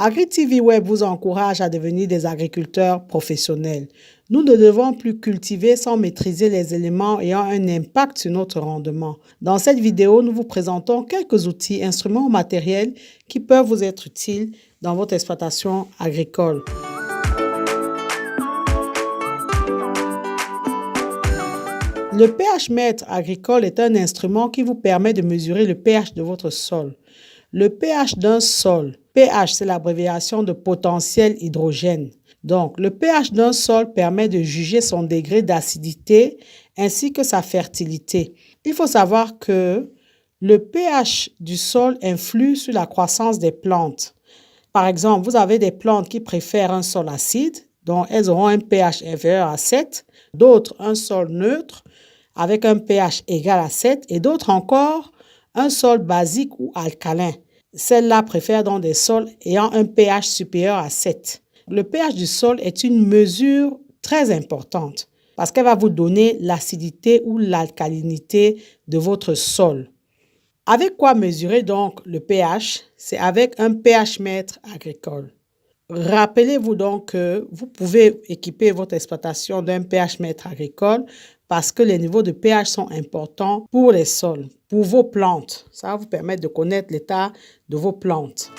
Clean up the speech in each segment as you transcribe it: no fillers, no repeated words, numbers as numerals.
AgriTV Web vous encourage à devenir des agriculteurs professionnels. Nous ne devons plus cultiver sans maîtriser les éléments ayant un impact sur notre rendement. Dans cette vidéo, nous vous présentons quelques outils, instruments ou matériels qui peuvent vous être utiles dans votre exploitation agricole. Le pH-mètre agricole est un instrument qui vous permet de mesurer le pH de votre sol. Le pH d'un sol, pH c'est l'abréviation de potentiel hydrogène. Donc, le pH d'un sol permet de juger son degré d'acidité ainsi que sa fertilité. Il faut savoir que le pH du sol influe sur la croissance des plantes. Par exemple, vous avez des plantes qui préfèrent un sol acide, donc elles auront un pH inférieur à 7, d'autres un sol neutre avec un pH égal à 7 et d'autres encore un sol basique ou alcalin. Celles-là préfèrent donc des sols ayant un pH supérieur à 7. Le pH du sol est une mesure très importante parce qu'elle va vous donner l'acidité ou l'alcalinité de votre sol. Avec quoi mesurer donc le pH? C'est avec un pH-mètre agricole. Rappelez-vous donc que vous pouvez équiper votre exploitation d'un pH-mètre agricole parce que les niveaux de pH sont importants pour les sols, pour vos plantes. Ça va vous permettre de connaître l'état de vos plantes.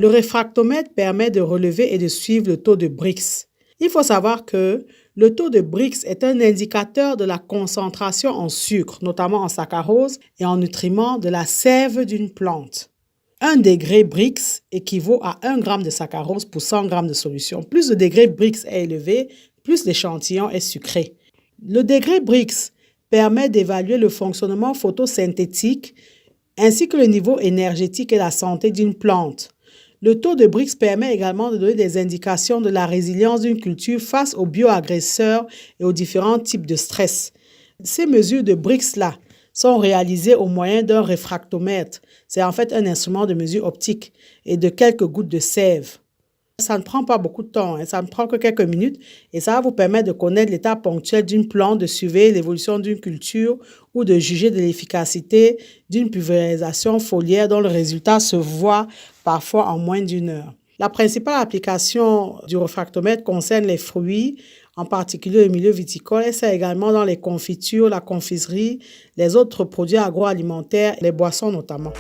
Le réfractomètre permet de relever et de suivre le taux de Brix. Il faut savoir que le taux de Brix est un indicateur de la concentration en sucre, notamment en saccharose et en nutriments de la sève d'une plante. 1 degré Brix équivaut à 1 g de saccharose pour 100 g de solution. Plus le degré Brix est élevé, plus l'échantillon est sucré. Le degré Brix permet d'évaluer le fonctionnement photosynthétique ainsi que le niveau énergétique et la santé d'une plante. Le taux de Brix permet également de donner des indications de la résilience d'une culture face aux bioagresseurs et aux différents types de stress. Ces mesures de Brix-là sont réalisées au moyen d'un réfractomètre. C'est en fait un instrument de mesure optique et de quelques gouttes de sève. Ça ne prend pas beaucoup de temps, ça ne prend que quelques minutes et ça va vous permettre de connaître l'état ponctuel d'une plante, de suivre l'évolution d'une culture ou de juger de l'efficacité d'une pulvérisation foliaire dont le résultat se voit parfois en moins d'1 heure. La principale application du réfractomètre concerne les fruits, en particulier le milieu viticole, et c'est également dans les confitures, la confiserie, les autres produits agroalimentaires, les boissons notamment.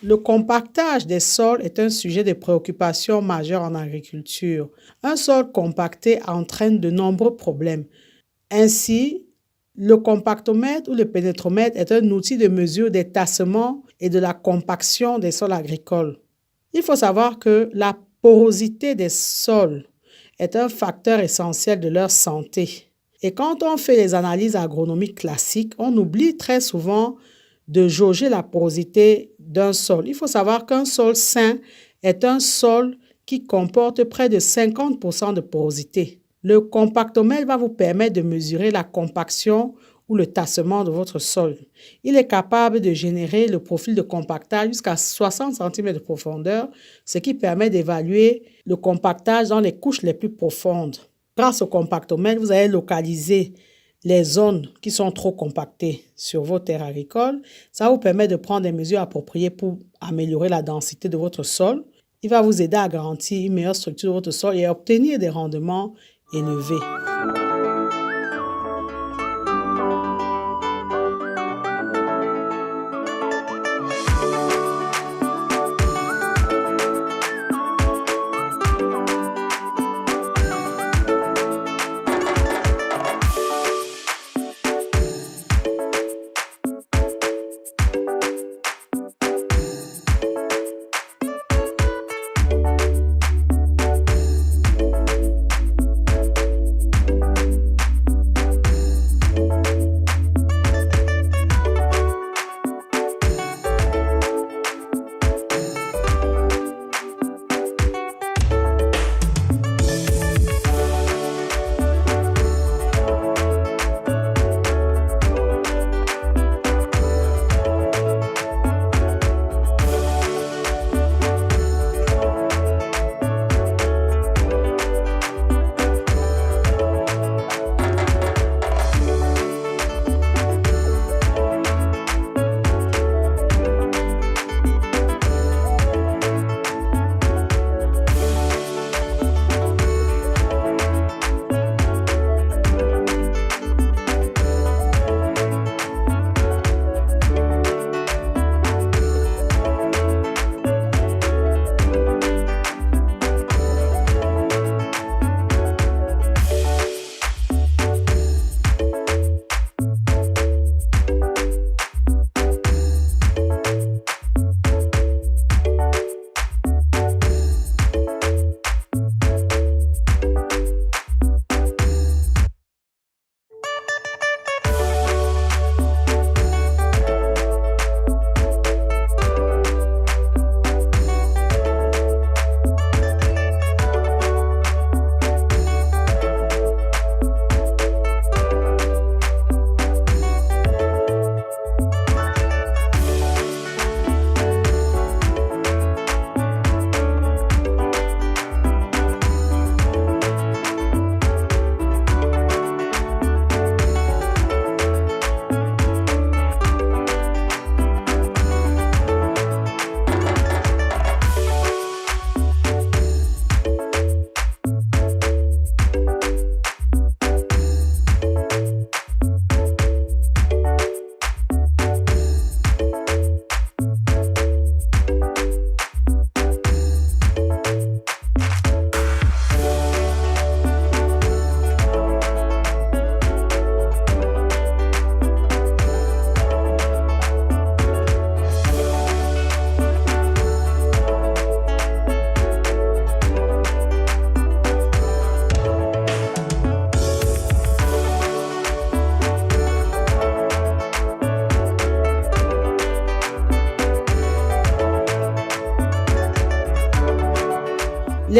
Le compactage des sols est un sujet de préoccupation majeure en agriculture. Un sol compacté entraîne de nombreux problèmes. Ainsi, le compactomètre ou le pénétromètre est un outil de mesure des tassements et de la compaction des sols agricoles. Il faut savoir que la porosité des sols est un facteur essentiel de leur santé. Et quand on fait les analyses agronomiques classiques, on oublie très souvent de jauger la porosité d'un sol. Il faut savoir qu'un sol sain est un sol qui comporte près de 50% de porosité. Le compactomètre va vous permettre de mesurer la compaction ou le tassement de votre sol. Il est capable de générer le profil de compactage jusqu'à 60 cm de profondeur, ce qui permet d'évaluer le compactage dans les couches les plus profondes. Grâce au compactomètre, vous allez localiser les zones qui sont trop compactées sur vos terres agricoles. Ça vous permet de prendre des mesures appropriées pour améliorer la densité de votre sol. Il va vous aider à garantir une meilleure structure de votre sol et à obtenir des rendements élevés.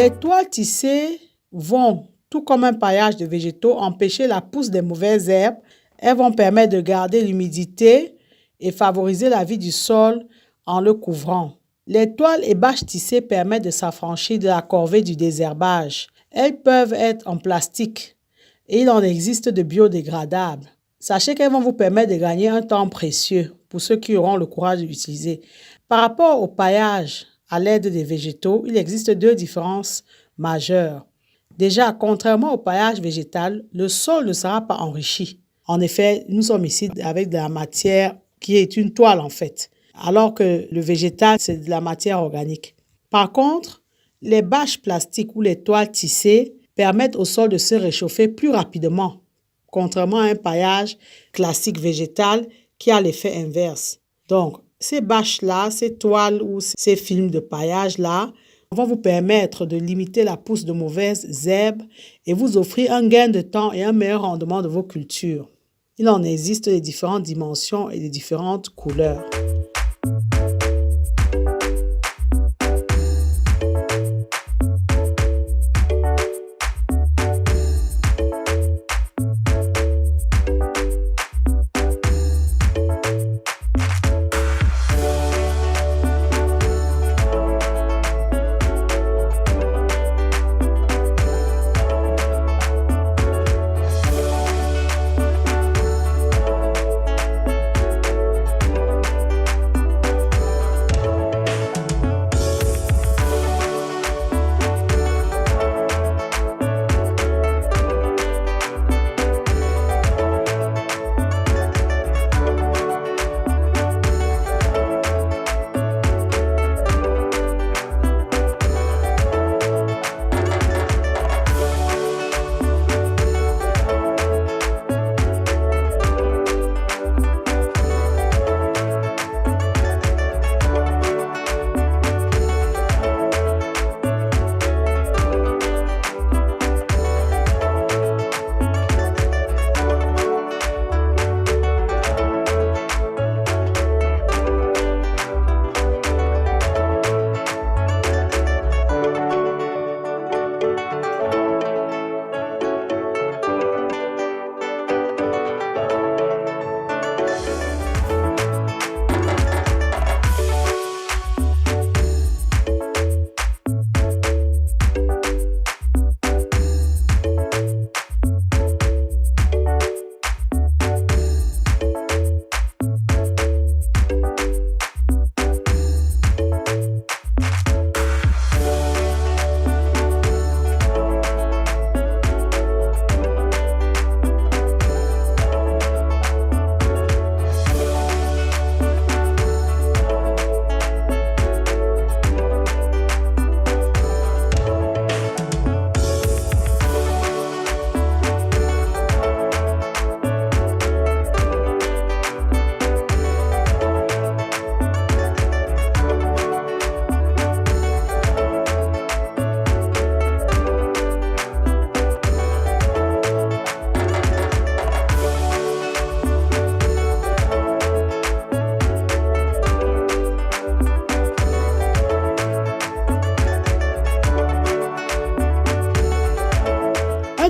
Les toiles tissées vont, tout comme un paillage de végétaux, empêcher la pousse des mauvaises herbes. Elles vont permettre de garder l'humidité et favoriser la vie du sol en le couvrant. Les toiles et bâches tissées permettent de s'affranchir de la corvée du désherbage. Elles peuvent être en plastique et il en existe de biodégradables. Sachez qu'elles vont vous permettre de gagner un temps précieux pour ceux qui auront le courage de l'utiliser. Par rapport au paillage à l'aide des végétaux, il existe deux différences majeures. Déjà, contrairement au paillage végétal, le sol ne sera pas enrichi. En effet, nous sommes ici avec de la matière qui est une toile en fait. alors que le végétal, c'est de la matière organique. Par contre, les bâches plastiques ou les toiles tissées permettent au sol de se réchauffer plus rapidement, contrairement à un paillage classique végétal qui a l'effet inverse. Donc, ces bâches-là, ces toiles ou ces films de paillage-là vont vous permettre de limiter la pousse de mauvaises herbes et vous offrir un gain de temps et un meilleur rendement de vos cultures. Il en existe de différentes dimensions et de différentes couleurs.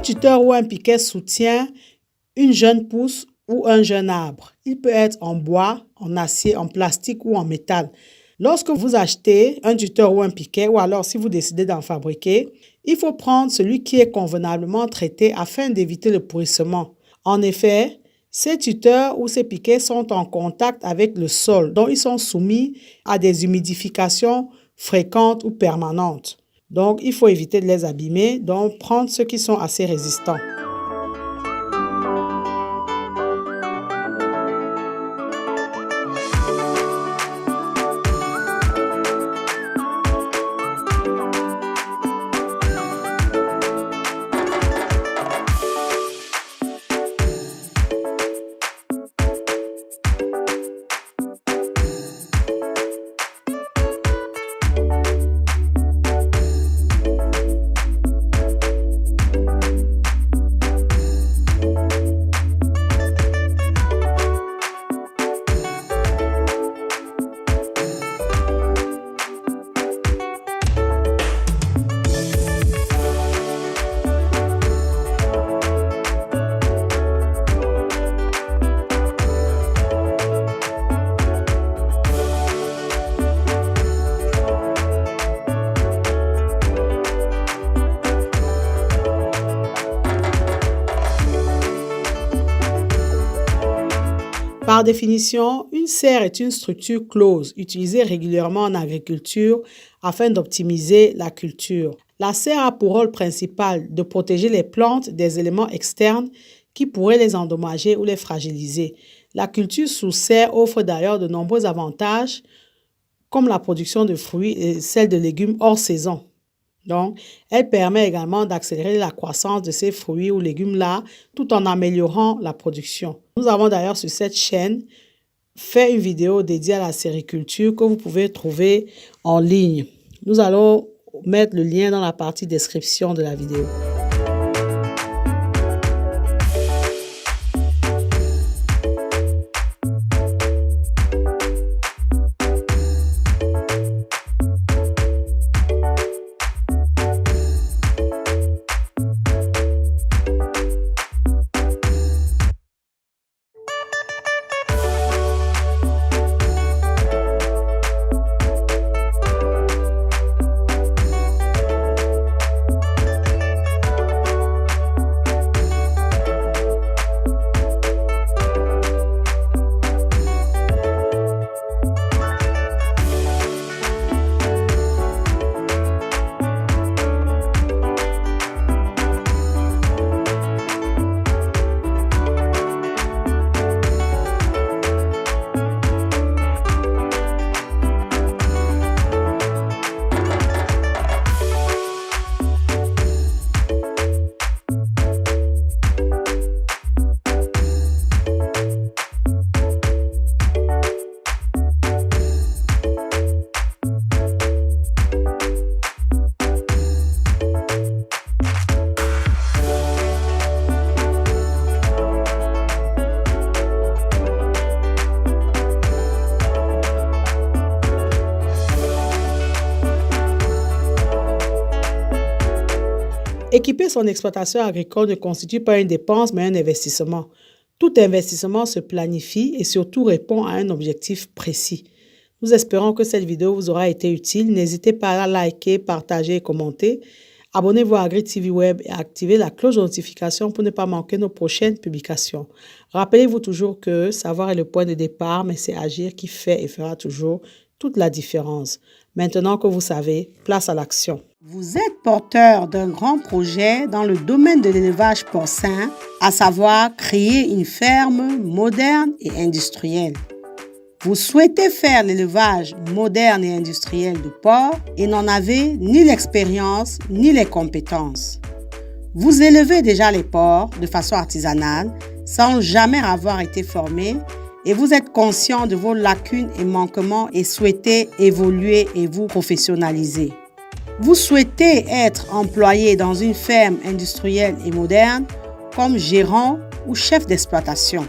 Un tuteur ou un piquet soutient une jeune pousse ou un jeune arbre. Il peut être en bois, en acier, en plastique ou en métal. Lorsque vous achetez un tuteur ou un piquet, ou alors si vous décidez d'en fabriquer, il faut prendre celui qui est convenablement traité afin d'éviter le pourrissement. En effet, ces tuteurs ou ces piquets sont en contact avec le sol, donc ils sont soumis à des humidifications fréquentes ou permanentes. Donc, il faut éviter de les abîmer, donc prendre ceux qui sont assez résistants. Par définition, une serre est une structure close utilisée régulièrement en agriculture afin d'optimiser la culture. La serre a pour rôle principal de protéger les plantes des éléments externes qui pourraient les endommager ou les fragiliser. La culture sous serre offre d'ailleurs de nombreux avantages, comme la production de fruits et celle de légumes hors saison. Donc, elle permet également d'accélérer la croissance de ces fruits ou légumes-là, tout en améliorant la production. Nous avons d'ailleurs sur cette chaîne fait une vidéo dédiée à la sériculture que vous pouvez trouver en ligne. Nous allons mettre le lien dans la partie description de la vidéo. Équiper son exploitation agricole ne constitue pas une dépense, mais un investissement. Tout investissement se planifie et surtout répond à un objectif précis. Nous espérons que cette vidéo vous aura été utile. N'hésitez pas à la liker, partager et commenter. Abonnez-vous à AgriTV Web et activez la cloche de notification pour ne pas manquer nos prochaines publications. Rappelez-vous toujours que savoir est le point de départ, mais c'est agir qui fait et fera toujours toute la différence. Maintenant que vous savez, place à l'action. Vous êtes porteur d'un grand projet dans le domaine de l'élevage porcin, à savoir créer une ferme moderne et industrielle. Vous souhaitez faire l'élevage moderne et industriel de porcs et n'en avez ni l'expérience ni les compétences. Vous élevez déjà les porcs de façon artisanale sans jamais avoir été formé et vous êtes conscient de vos lacunes et manquements et souhaitez évoluer et vous professionnaliser. Vous souhaitez être employé dans une ferme industrielle et moderne comme gérant ou chef d'exploitation.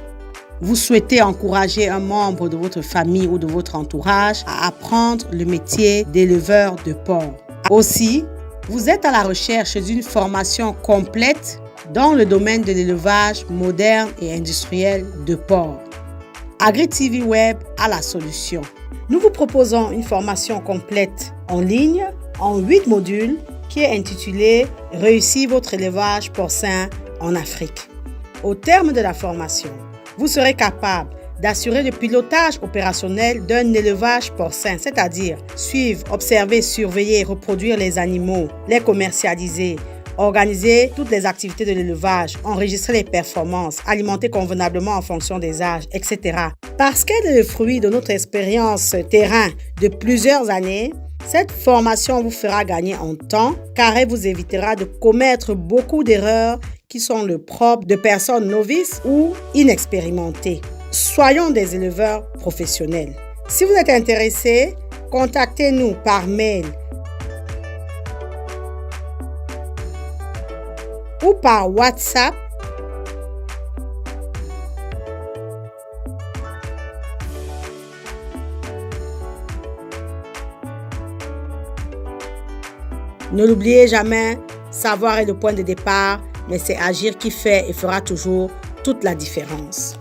Vous souhaitez encourager un membre de votre famille ou de votre entourage à apprendre le métier d'éleveur de porcs. Aussi, vous êtes à la recherche d'une formation complète dans le domaine de l'élevage moderne et industriel de porcs. AgriTV Web a la solution. Nous vous proposons une formation complète en ligne en 8 modules qui est intitulée « Réussir votre élevage porcin en Afrique ». Au terme de la formation, vous serez capable d'assurer le pilotage opérationnel d'un élevage porcin, c'est-à-dire suivre, observer, surveiller, reproduire les animaux, les commercialiser, organiser toutes les activités de l'élevage, enregistrer les performances, alimenter convenablement en fonction des âges, etc. Parce qu'elle est le fruit de notre expérience terrain de plusieurs années, cette formation vous fera gagner en temps car elle vous évitera de commettre beaucoup d'erreurs qui sont le propre de personnes novices ou inexpérimentées. Soyons des éleveurs professionnels. Si vous êtes intéressé, contactez-nous par mail ou par WhatsApp . Ne l'oubliez jamais, savoir est le point de départ, mais c'est agir qui fait et fera toujours toute la différence.